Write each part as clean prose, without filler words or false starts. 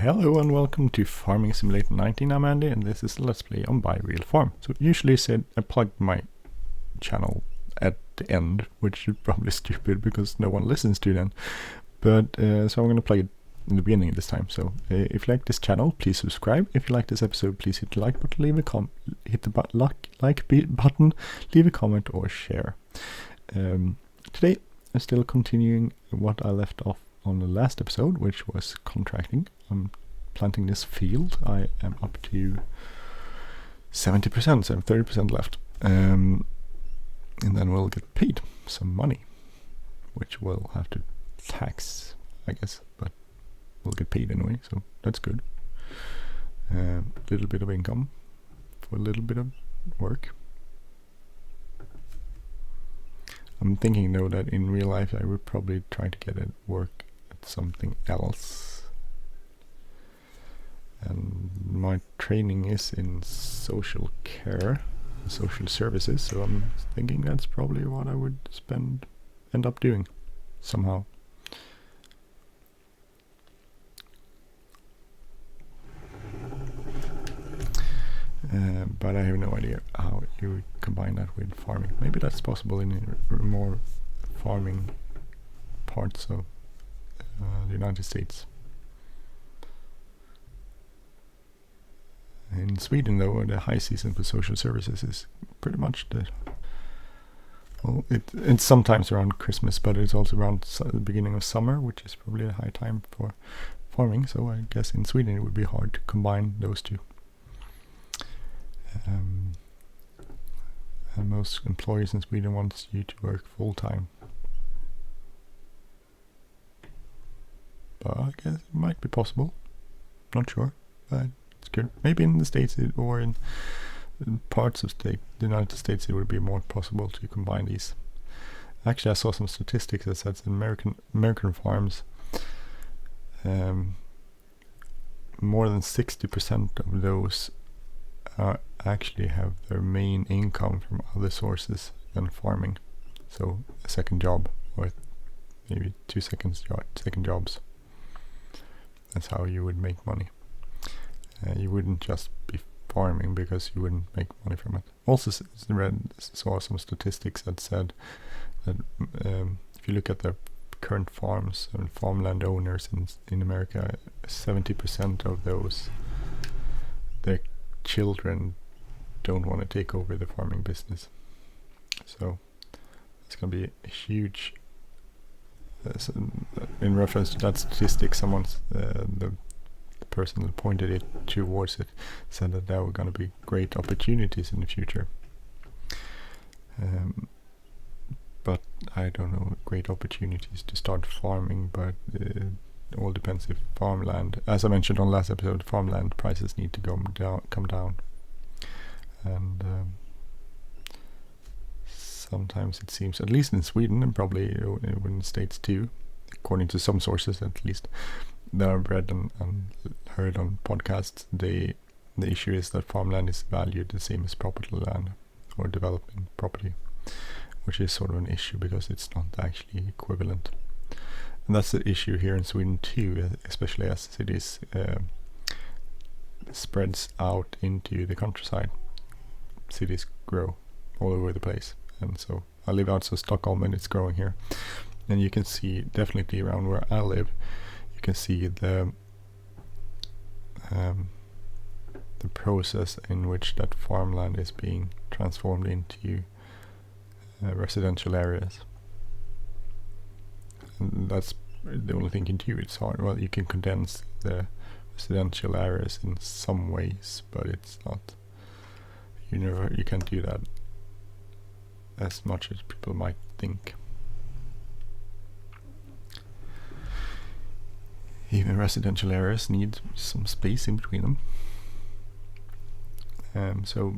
Hello and welcome to Farming Simulator 19. I'm Andy and this is Let's Play on Buy Real Farm. So usually I plug my channel at the end, which is probably stupid because no one listens to them. But so I'm going to play it in the beginning this time. So if you like this channel, please subscribe. If you like this episode, please hit the like button, hit the like button, leave a comment or share. Today I'm still continuing what I left off on the last episode, which was contracting. I'm planting this field. I am up to 70%, so 30% left. And then we'll get paid some money, which we'll have to tax, I guess, but we'll get paid anyway, so that's good. A little bit of income for a little bit of work. I'm thinking though that in real life I would probably try to get it work at something else. And my training is in social care, social services, so I'm thinking that's probably what I would end up doing somehow. But I have no idea how you would combine that with farming. Maybe that's possible in more farming parts of the United States. In Sweden, though, the high season for social services is pretty much it's sometimes around Christmas, but it's also around the beginning of summer, which is probably a high time for farming. So I guess in Sweden it would be hard to combine those two. And most employers in Sweden want you to work full time. But I guess it might be possible. Not sure, but it's good. Maybe in the States or in parts of the United States it would be more possible to combine these. Actually, I saw some statistics that said in American farms, more than 60% of those actually have their main income from other sources than farming. So a second job or maybe second jobs. That's how you would make money. You wouldn't just be farming because you wouldn't make money from it. Also saw some statistics that said that if you look at the current farms and farmland owners in America, 70% of those, their children don't want to take over the farming business. So it's going to be a huge in reference to that statistic, the person that pointed it towards it said that there were going to be great opportunities in the future. But I don't know, great opportunities to start farming, but it all depends if farmland, as I mentioned on last episode, farmland prices need to come down. And sometimes it seems, at least in Sweden and probably in the States too, according to some sources at least, that I've read and heard on podcasts, the issue is that farmland is valued the same as property land or development property, which is sort of an issue because it's not actually equivalent. And that's the issue here in Sweden too, especially as cities spreads out into the countryside. Cities grow all over the place, and so I live outside of Stockholm and it's growing here. And you can see definitely around where I live, you can see the process in which that farmland is being transformed into residential areas. And that's the only thing you can do. It's hard. Well, you can condense the residential areas in some ways, but it's not. You can't do that as much as people might think. Even residential areas need some space in between them. So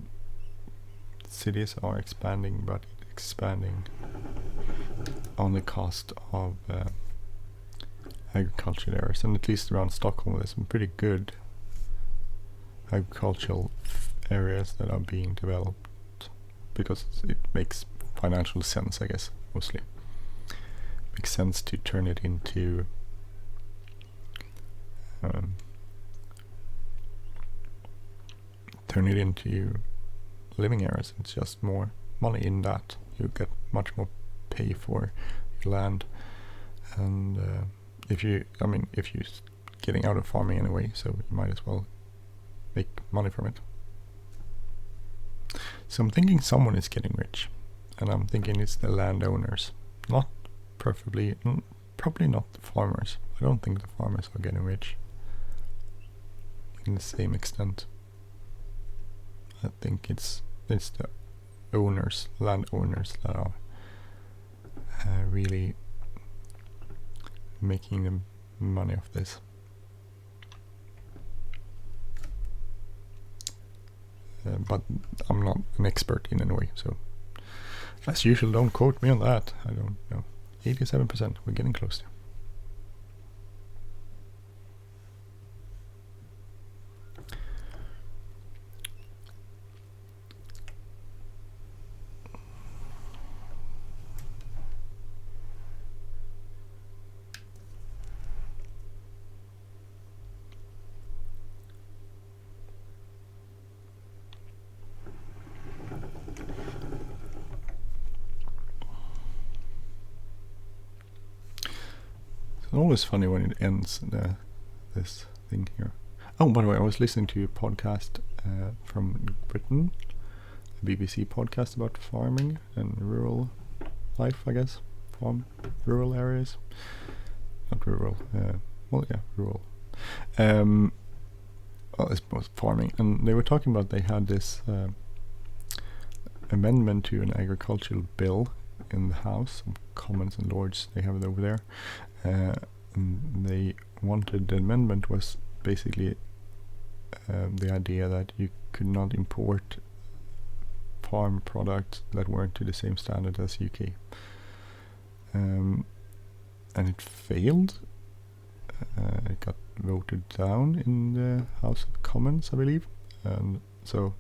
cities are expanding, but expanding on the cost of agricultural areas. And at least around Stockholm there's some pretty good agricultural areas that are being developed because it makes financial sense, I guess, mostly. Makes sense to turn it into turn it into living areas. It's just more money in that. You get much more pay for your land, and if you're getting out of farming anyway, so you might as well make money from it. So I'm thinking someone is getting rich, and I'm thinking it's the landowners, probably not the farmers. I don't think the farmers are getting rich in the same extent. I think it's the landowners that are really making the money off this. But I'm not an expert in any way, so as usual, don't quote me on that. I don't know. 87%, we're getting close to. It's always funny when it ends, this thing here. Oh, by the way, I was listening to a podcast from Britain, a BBC podcast about farming and rural life, I guess. Rural areas. Not rural. Rural. Well, it's both farming. And they were talking about they had this amendment to an agricultural bill in the House of Commons and Lords. They have it over there. They wanted, the amendment was basically the idea that you could not import farm products that weren't to the same standard as UK. And it failed. It got voted down in the House of Commons, I believe. And so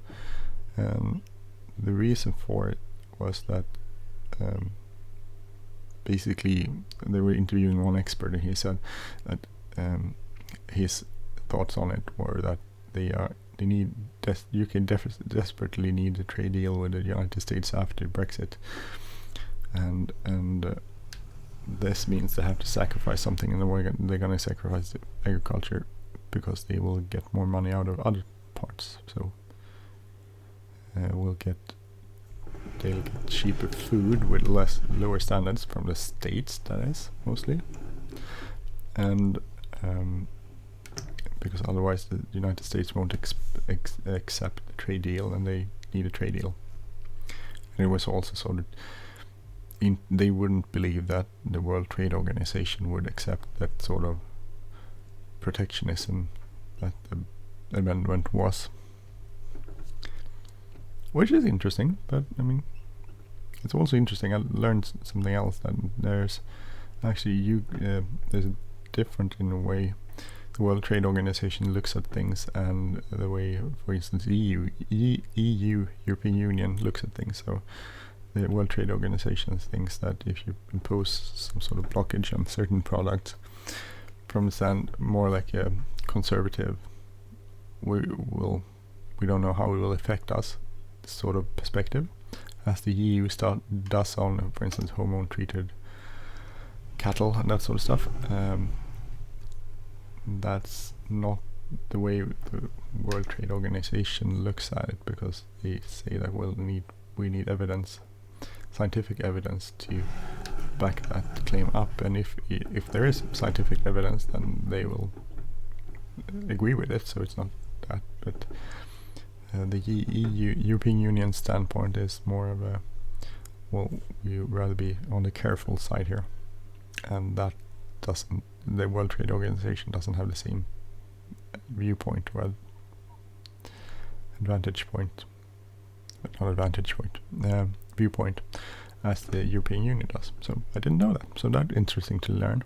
the reason for it was that basically they were interviewing one expert, and he said that his thoughts on it were that UK desperately need a trade deal with the United States after Brexit, and this means they have to sacrifice something, and they're going to sacrifice the agriculture because they will get more money out of other parts. So they'll get cheaper food with lower standards from the states, that is, mostly, and because otherwise the United States won't accept the trade deal, and they need a trade deal. And it was also so that they wouldn't believe that the World Trade Organization would accept that sort of protectionism that the amendment was. Which is interesting, but I mean, it's also interesting. I learned something else, that there's actually there's a different in a way the World Trade Organization looks at things, and the way, for instance, European Union looks at things. So the World Trade Organization thinks that if you impose some sort of blockage on certain products from the stand more like a conservative, we don't know how it will affect us sort of perspective, as the EU does on, for instance, hormone-treated cattle and that sort of stuff. That's not the way the World Trade Organization looks at it, because they say that we need evidence, scientific evidence, to back that claim up, and if there is scientific evidence, then they will agree with it. So it's not that, but the European Union standpoint is more of a, well, you rather be on the careful side here, and that doesn't, the World Trade Organization doesn't have the same viewpoint or viewpoint as the European Union does. So I didn't know that. So that's interesting to learn.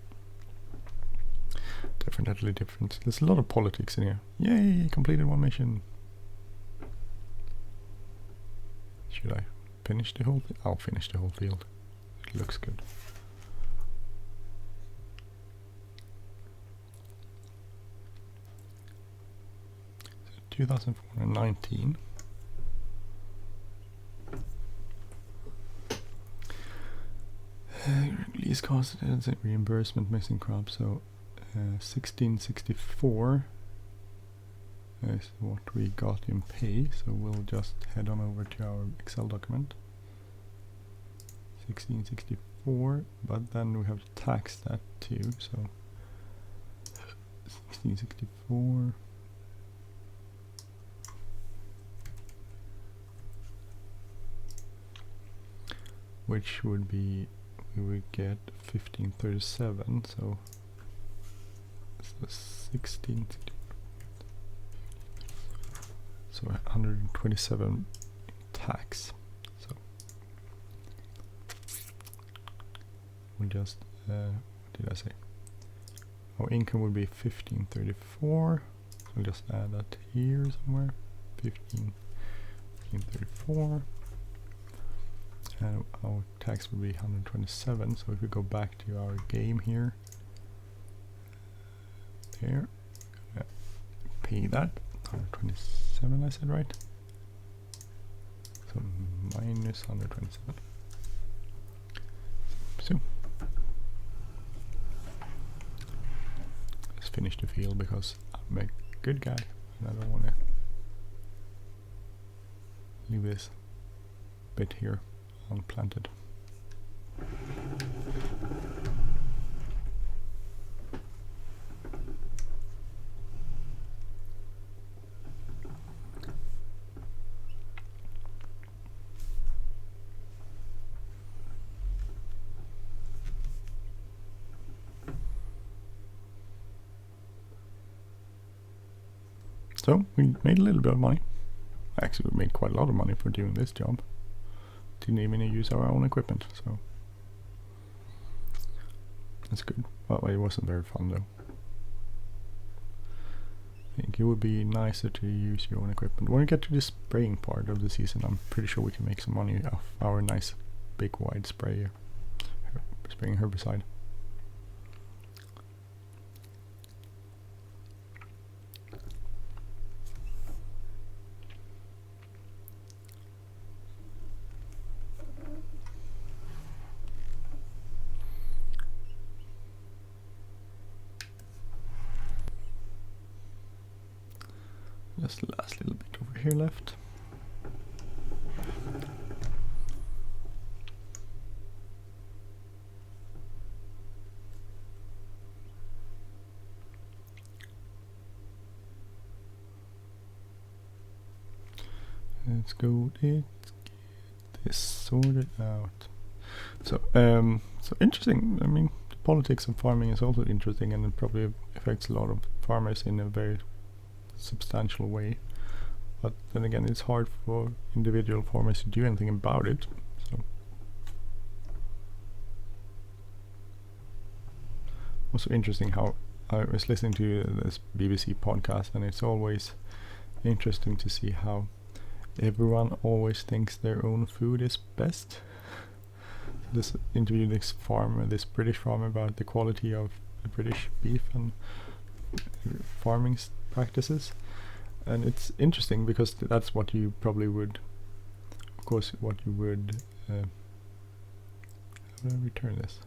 Definitely different. There's a lot of politics in here. Yay! Completed one mission. Should I finish the whole? I'll finish the whole field. It looks good. 2,419. Release cost and reimbursement missing crop, so 1664 is what we got in pay, so we'll just head on over to our Excel document. 1664, but then we have to tax that too, so 1664 which would be, we would get 1537, so 16, so 127 tax. So we'll just what did I say? Our income would be 1534. So we'll just add that here somewhere. 1534. And our tax would be 127. So if we go back to our game here, there, pay that 127. I said right. So minus 127. So let's finish the field because I'm a good guy and I don't want to leave this bit here unplanted. So we made a little bit of money. Actually, we made quite a lot of money for doing this job. Didn't even use our own equipment, so that's good. Well, it wasn't very fun though. I think it would be nicer to use your own equipment. When we get to the spraying part of the season, I'm pretty sure we can make some money off our nice big wide sprayer, spraying herbicide. Just the last little bit over here left. Let's get this sorted out. So interesting. I mean, the politics of farming is also interesting, and it probably affects a lot of farmers in a very substantial way, but then again it's hard for individual farmers to do anything about it. So also interesting how I was listening to this BBC podcast, and it's always interesting to see how everyone always thinks their own food is best. This interviewed this farmer, this British farmer, about the quality of the British beef and farming practices, and it's interesting because that's what you probably would, of course, what you would how do I return this?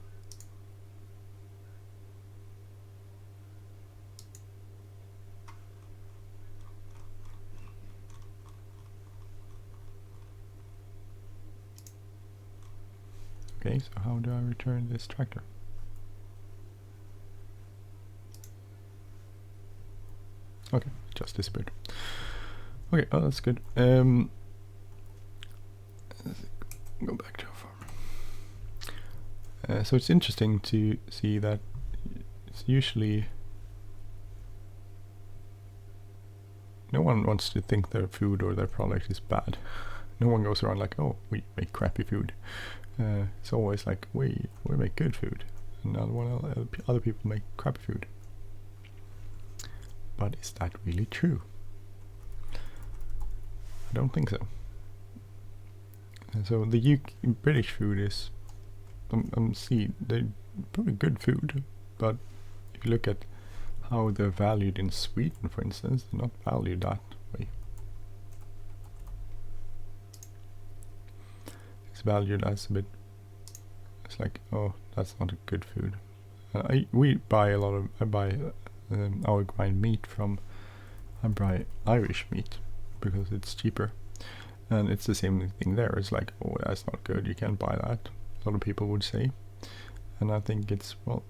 Okay, so how do I return this tractor? Okay, just disappeared. Okay, oh, that's good. Go back to our farm. So it's interesting to see that it's usually no one wants to think their food or their product is bad. No one goes around like, oh, we make crappy food. It's always like, we make good food, and other people make crappy food. But is that really true? I don't think so. And so the British food is, they're probably good food, but if you look at how they're valued in Sweden, for instance, they're not valued that way. It's valued as a bit. It's like, oh, that's not a good food. We buy a lot of. I buy our grind meat from. I buy Irish meat because it's cheaper, and it's the same thing there. It's like, oh, that's not good. You can't buy that. A lot of people would say, and I think it's, well,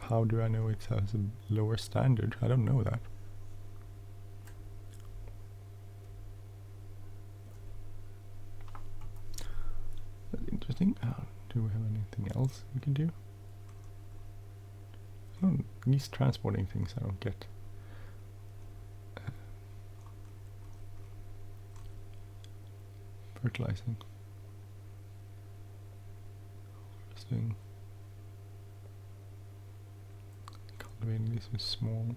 how do I know it has a lower standard? I don't know that. That's interesting. Do we have anything else we can do? These transporting things I don't get. Fertilizing. Harvesting. Cultivating, this is small.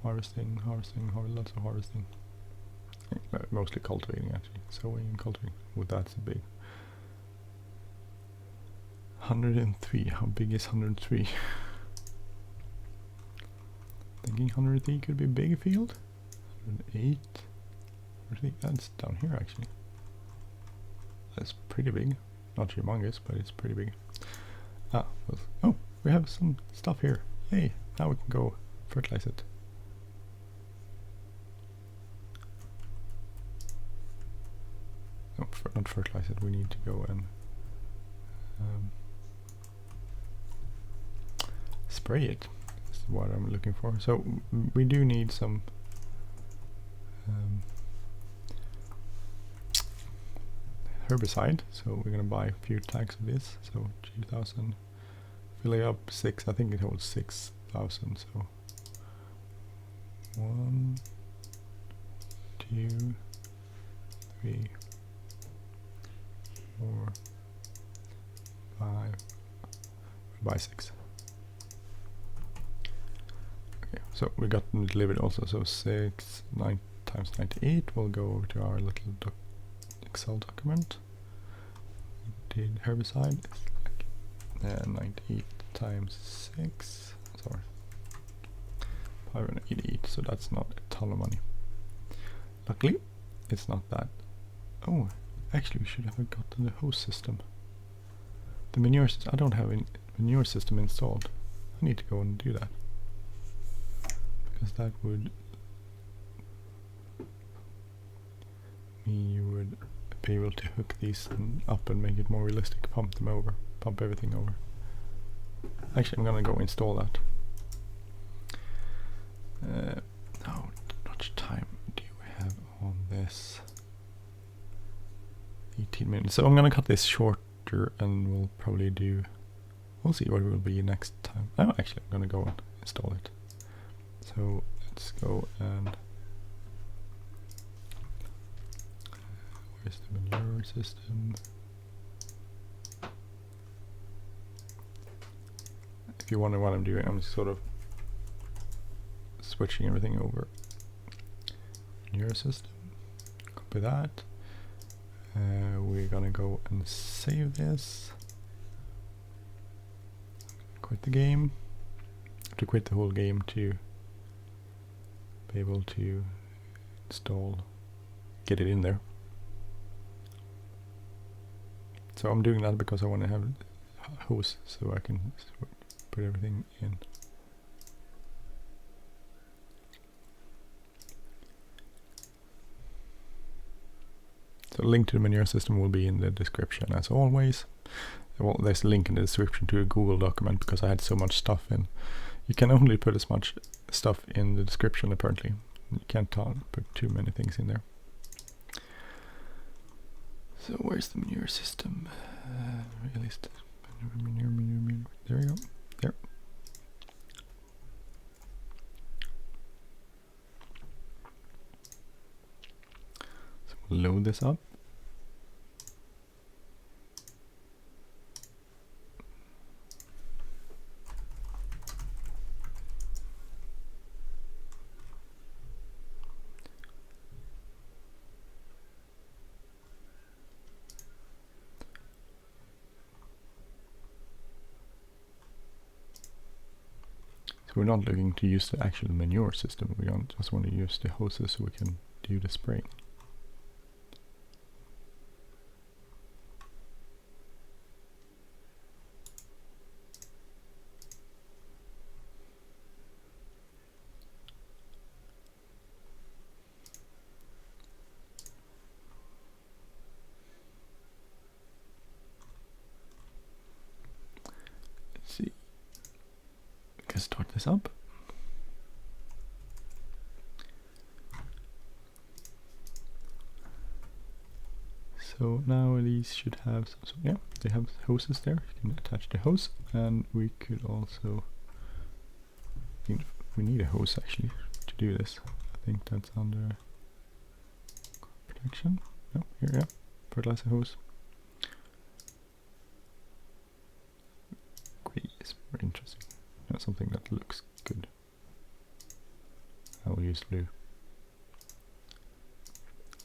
Harvesting, lots of harvesting. Mostly cultivating actually. Sowing and cultivating. Oh, that's a big. 103. How big is 103? Thinking 103 could be a big field. 108. I think that's down here actually. That's pretty big. Not humongous, but it's pretty big. Oh, we have some stuff here. Hey, now we can go fertilize it. No, not fertilize it. We need to go and spray it. That's what I'm looking for. So we do need some herbicide, so we're gonna buy a few tags of this. So 2,000, filling up 6. I think it holds 6,000. So 1, 2, 3, 4, 5. Buy 6. Okay, so we got them delivered also. So 6, 9 times 98 will go over to our little Excel document. Did herbicide is like 98 times 6. Sorry, 588. So that's not a ton of money. Luckily, it's not that. Oh, actually, we should have gotten the host system. The manure system. I don't have a manure system installed. I need to go and do that because that would mean you would be able to hook these up and make it more realistic. Pump everything over. Actually, I'm gonna go install that. How much time do we have on this? 18 minutes. So I'm gonna cut this shorter and we'll probably do, we'll see what it will be next time. Oh, actually, I'm gonna go and install it. So let's go and where's the manure system? If you wonder what I'm doing, I'm sort of switching everything over. Manure system, copy that. We're gonna go and save this. Quit the game. I have to quit the whole game to be able to install, get it in there. So I'm doing that because I want to have a host so I can put everything in. So the link to the manure system will be in the description as always. Well, there's a link in the description to a Google document because I had so much stuff in. You can only put as much stuff in the description apparently. You can't put too many things in there. So where's the manure system? Realistic. Manure. There we go. There. So we'll load this up. So we're not looking to use the actual manure system, we just want to use the hoses so we can do the spraying. Let's see. We can start this up. So now these should have some, so yeah, they have hoses there. You can attach the hose, and we could also, we need a hose actually to do this. I think that's under protection. No, here, yeah, fertilizer hose. Gray is very interesting. That's something that looks good. I will use blue.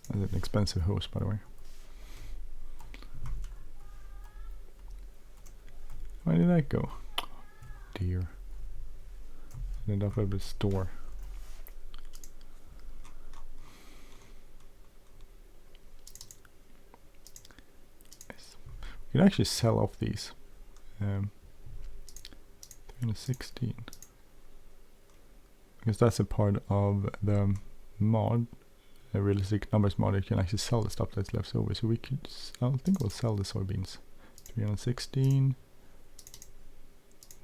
That's an expensive hose, by the way. Where did that go? Oh, dear. Ended up at the store. Yes. We can actually sell off these. 316. Because that's a part of the mod, a realistic numbers mod. You can actually sell the stuff that's left over. So we could, I think we'll sell the soybeans. 316.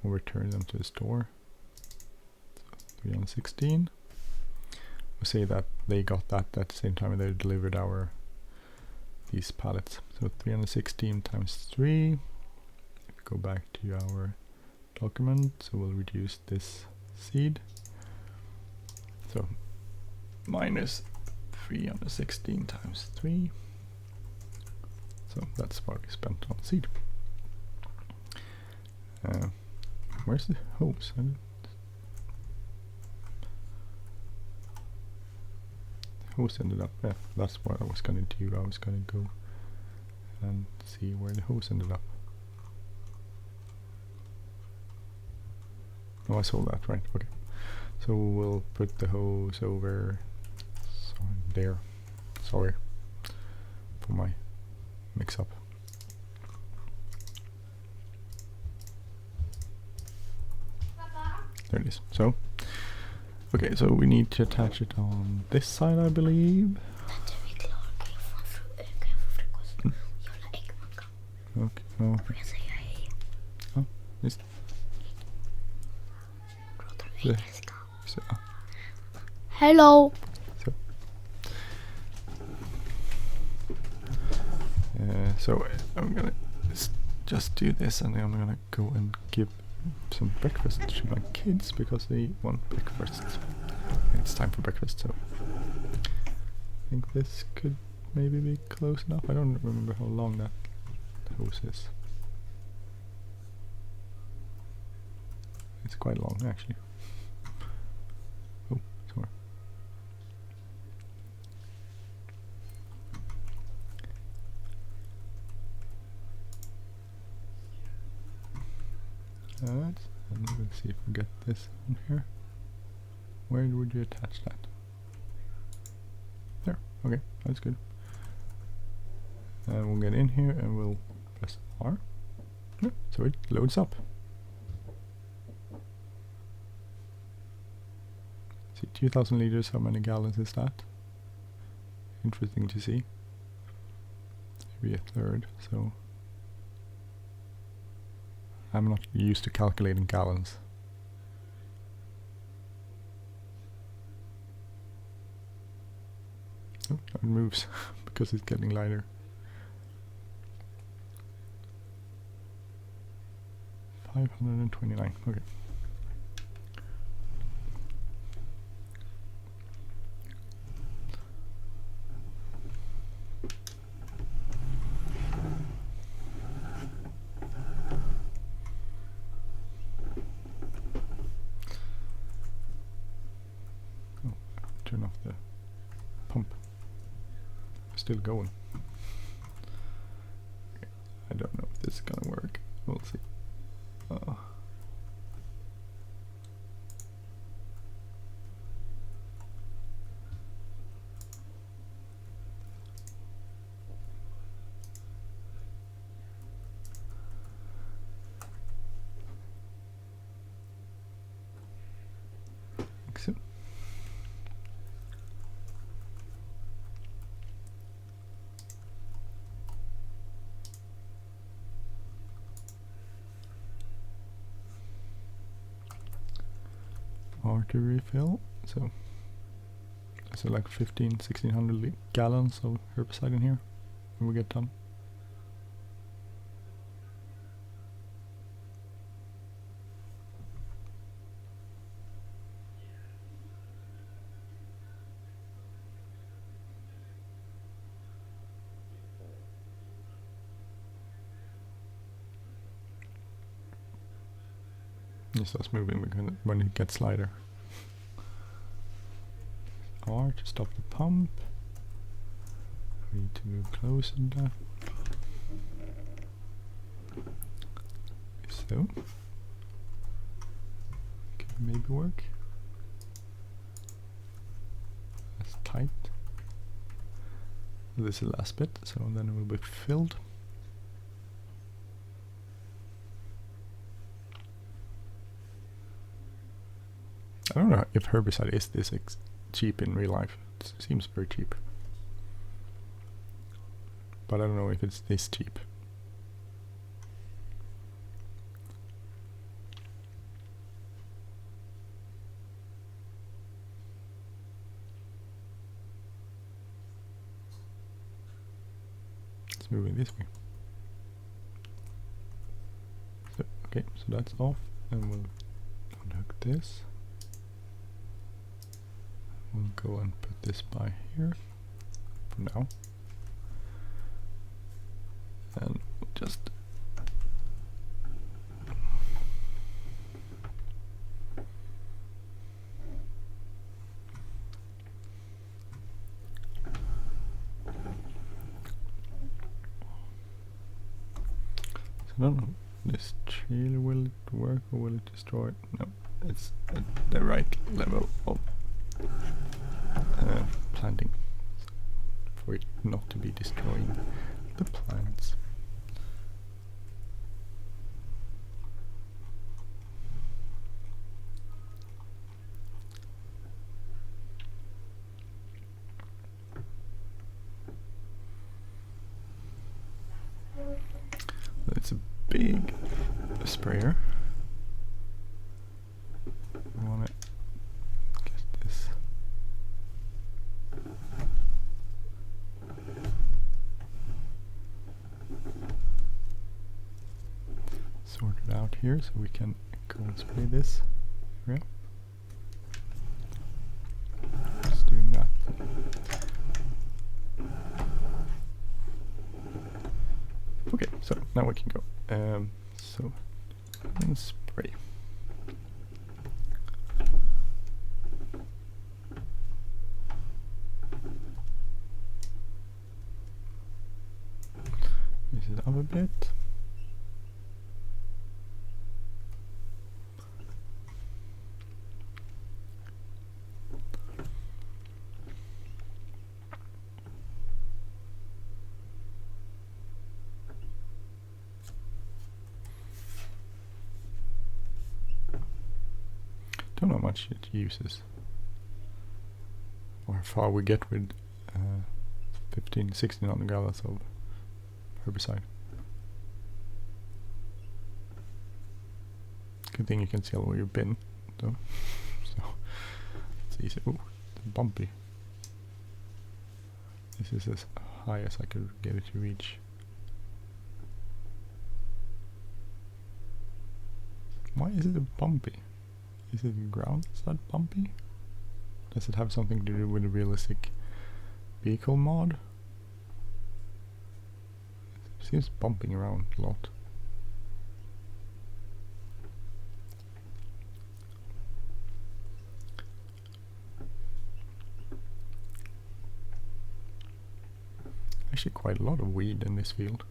We'll return them to the store. So 316. We'll say that they got that at the same time they delivered our these pallets. So 316 times 3. If we go back to our document, so we'll reduce this seed. So minus 316 times 3. So that's what we spent on seed. Where's the hose? The hose ended up, yeah, that's what I was gonna do. I was gonna go and see where the hose ended up. Oh, I saw that, right, okay. So we'll put the hose over there. Sorry for my mix-up. There it is. So, okay, so we need to attach it on this side, I believe. Okay, oh. Oh, just. So, Hello. So I'm gonna just do this, and then I'm gonna go and give some breakfast to my kids because they want breakfast. It's time for breakfast, so I think this could maybe be close enough. I don't remember how long that hose is. It's quite long actually. Oh, sorry. Alright, and we'll see if we get this on here. Where would you attach that? There, okay, that's good. And we'll get in here and we'll press R. Yeah, so it loads up. See, 2,000 liters, how many gallons is that? Interesting to see. Maybe a third, so I'm not used to calculating gallons. Oh, it moves because it's getting lighter. 529, okay. Turn off the pump. Still going. Okay. I don't know if this is gonna work. We'll see. more to refill. So like 1600 gallons of herbicide in here when we get done. It starts moving when it gets lighter. R to stop the pump. We need to move closer to that. So. Could maybe work. That's tight. This is the last bit, so then it will be filled. I don't know if herbicide is this cheap in real life. It seems very cheap. But I don't know if it's this cheap. Let's move it this way. So, okay, so that's off, and we'll unhook this. We'll go and put this by here for now. And we'll just I don't know, this tree, will it work or will it destroy it? No, it's at the right level of planting for it not to be destroying the plants. It's a big sprayer. I want to get this sorted out here so we can go and spray this. Yeah. Just doing that. Okay, so now we can go. So and spray. This is up a bit. Don't know how much it uses or how far we get with 1600 gallons of herbicide. Good thing you can see where you've been though. So it's easy. Ooh, it's bumpy. This is as high as I could get it to reach. Why is it bumpy? Is it the ground that's that bumpy? Does it have something to do with the realistic vehicle mod? It seems bumping around a lot. Actually quite a lot of weed in this field.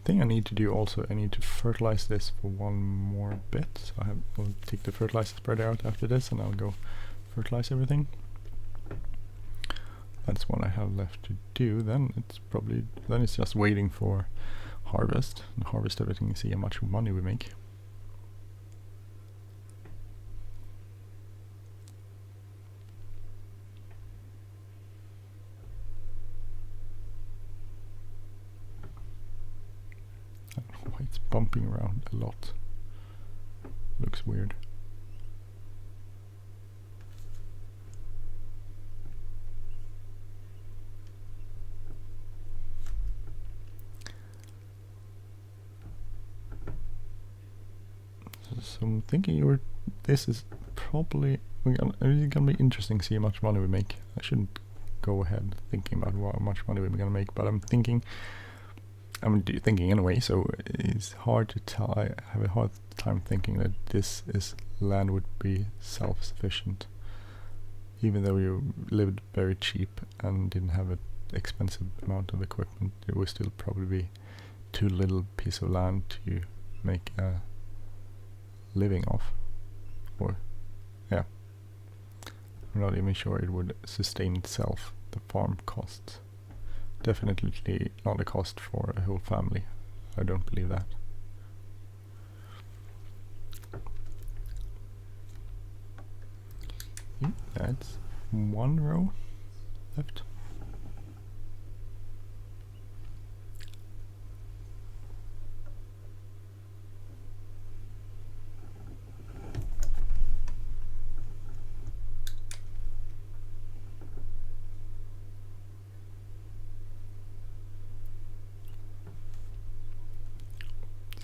Thing I need to do also, I need to fertilize this for one more bit. So we'll take the fertilizer spreader out after this and I'll go fertilize everything. That's what I have left to do. Then it's just waiting for harvest and harvest everything and see how much money we make. bumping around a lot. Looks weird. So I'm thinking this is probably it's gonna be interesting to see how much money we make. I shouldn't go ahead thinking about how much money we're gonna make, but I'm thinking anyway, so it's hard to tell. I have a hard time thinking that this land would be self-sufficient, even though you lived very cheap and didn't have an expensive amount of equipment. It would still probably be too little piece of land to make a living off, or yeah, I'm not even sure it would sustain itself, the farm costs. Definitely not a cost for a whole family. I don't believe that. That's one row left.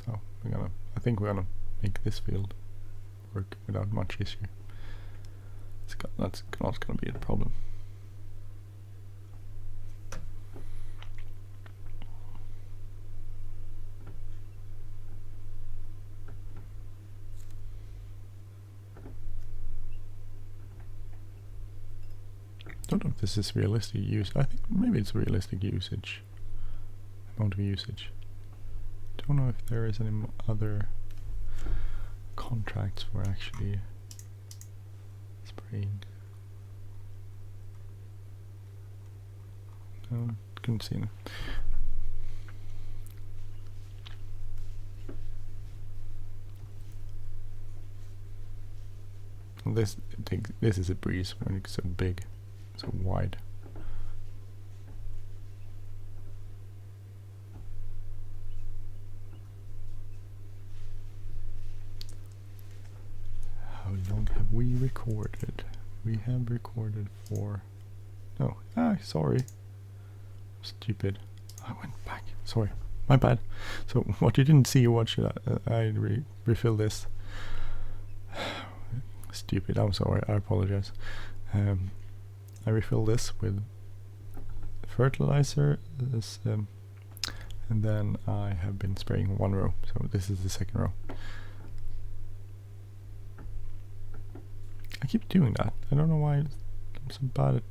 So I think we're gonna make this field work without much issue. That's not gonna be a problem. Don't know if this is realistic use. I think maybe it's realistic usage. Amount of usage. Don't know if there is any other contracts for actually spraying. No, couldn't see it. This is a breeze when it's so big, so wide. How long have we recorded? We have recorded for... Oh, sorry. Stupid. I went back. Sorry. My bad. So, what you didn't see, what should I refill this? Stupid. I'm sorry. I apologize. I refill this with fertilizer, and then I have been spraying one row. So, this is the second row. I keep doing that. I don't know why I'm so bad at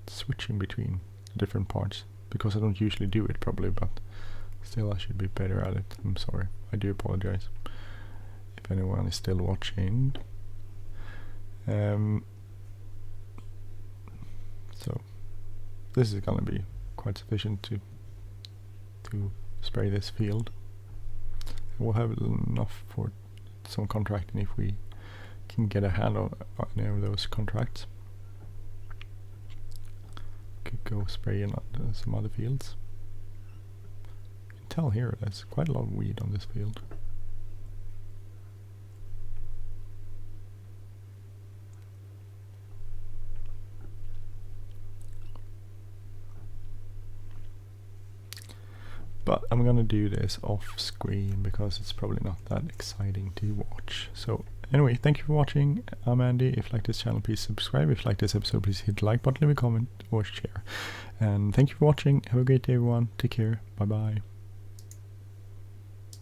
switching between different parts, because I don't usually do it probably, but still I should be better at it. I'm sorry. I do apologize if anyone is still watching. So this is gonna be quite sufficient to spray this field. We'll have enough for some contracting if we can get a hand on any of those contracts. Could go spray in some other fields. You can tell here there's quite a lot of weed on this field. But I'm gonna do this off screen because it's probably not that exciting to watch. So anyway, thank you for watching. I'm Andy. If you like this channel, please subscribe. If you like this episode, please hit the like button, leave a comment or share. And thank you for watching. Have a great day everyone. Take care. Bye bye.